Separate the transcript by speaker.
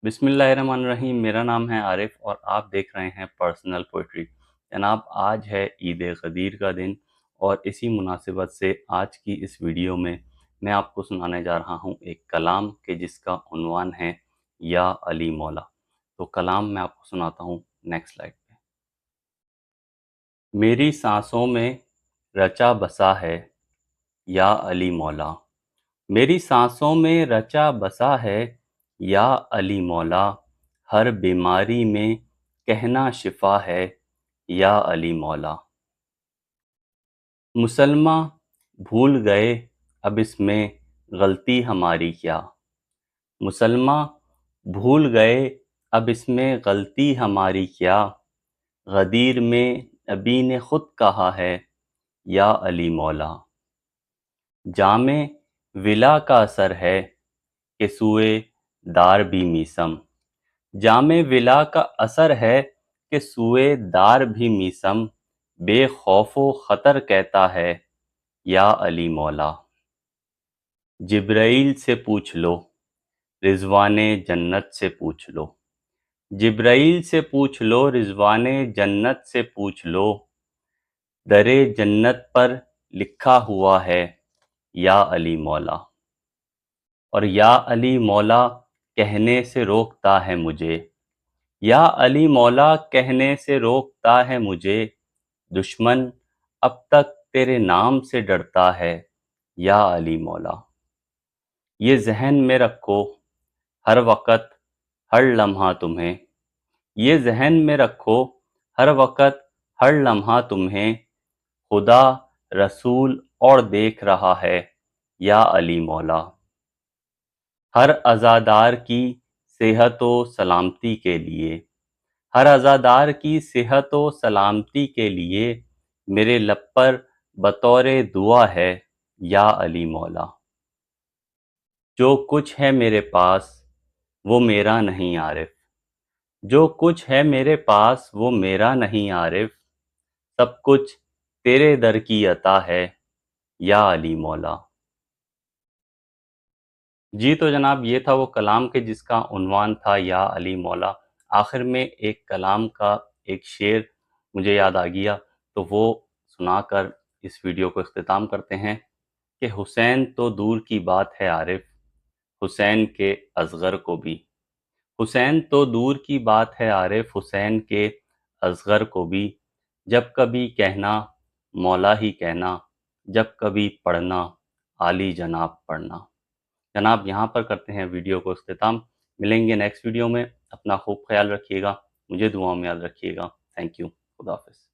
Speaker 1: बिस्मिल्लाहिर्रहमानिर्रहीम। मेरा नाम है आरिफ और आप देख रहे हैं पर्सनल पोइट्री। जनाब, आज है ईद गदीर का दिन और इसी मुनासिबत से आज की इस वीडियो में मैं आपको सुनाने जा रहा हूँ एक कलाम के जिसका उन्वान है या अली मौला। तो कलाम मैं आपको सुनाता हूँ नेक्स्ट स्लाइड पे। मेरी सांसों में रचा बसा है या अली मौला, मेरी सांसों में रचा बसा है या अली मौला, हर बीमारी में कहना शिफा है या अली मौला। मुसलमा भूल गए अब इसमें गलती हमारी क्या, मुसलमा भूल गए अब इसमें गलती हमारी क्या, गदीर में नबी ने खुद कहा है या अली मौला। जामे विला का असर है कि सुए दार भी मीसम, जामे विला का असर है कि सुए दार भी मीसम, बेखौफो खतर कहता है या अली मौला। जिब्राइल से पूछ लो, रिजवाने जन्नत से पूछ लो, जिब्राइल से पूछ लो, रिजवाने जन्नत से पूछ लो, दरे जन्नत पर लिखा हुआ है या अली मौला। और या अली मौला कहने से रोकता है मुझे, या अली मौला कहने से रोकता है मुझे, दुश्मन अब तक तेरे नाम से डरता है या अली मौला। ये जहन में रखो हर वक़्त हर लम्हा तुम्हें, ये जहन में रखो हर वक़्त हर लम्हा तुम्हें, खुदा रसूल और देख रहा है या अली मौला। हर अज़ादार की सेहत व सलामती के लिए, हर अज़ादार की सेहत व सलामती के लिए, मेरे लब पर बतौरे दुआ है या अली मौला। जो कुछ है मेरे पास वो मेरा नहीं आरिफ, जो कुछ है मेरे पास वो मेरा नहीं आरिफ, सब कुछ तेरे दर की अता है या अली मौला। जी तो जनाब, ये था वो कलाम के जिसका उन्वान था या अली मौला। आखिर में एक कलाम का एक शेर मुझे याद आ गया, तो वो सुनाकर इस वीडियो को इख्तिताम करते हैं कि हुसैन तो दूर की बात है आरिफ, हुसैन के असगर को भी, हुसैन तो दूर की बात है आरिफ, हुसैन के असगर को भी, जब कभी कहना मौला ही कहना, जब कभी पढ़ना आली जनाब पढ़ना। जनाब, यहाँ पर करते हैं वीडियो को इख्तिताम। मिलेंगे नेक्स्ट वीडियो में। अपना खूब ख्याल रखिएगा, मुझे दुआओं में याद रखिएगा। Thank you. खुदा हाफिज़।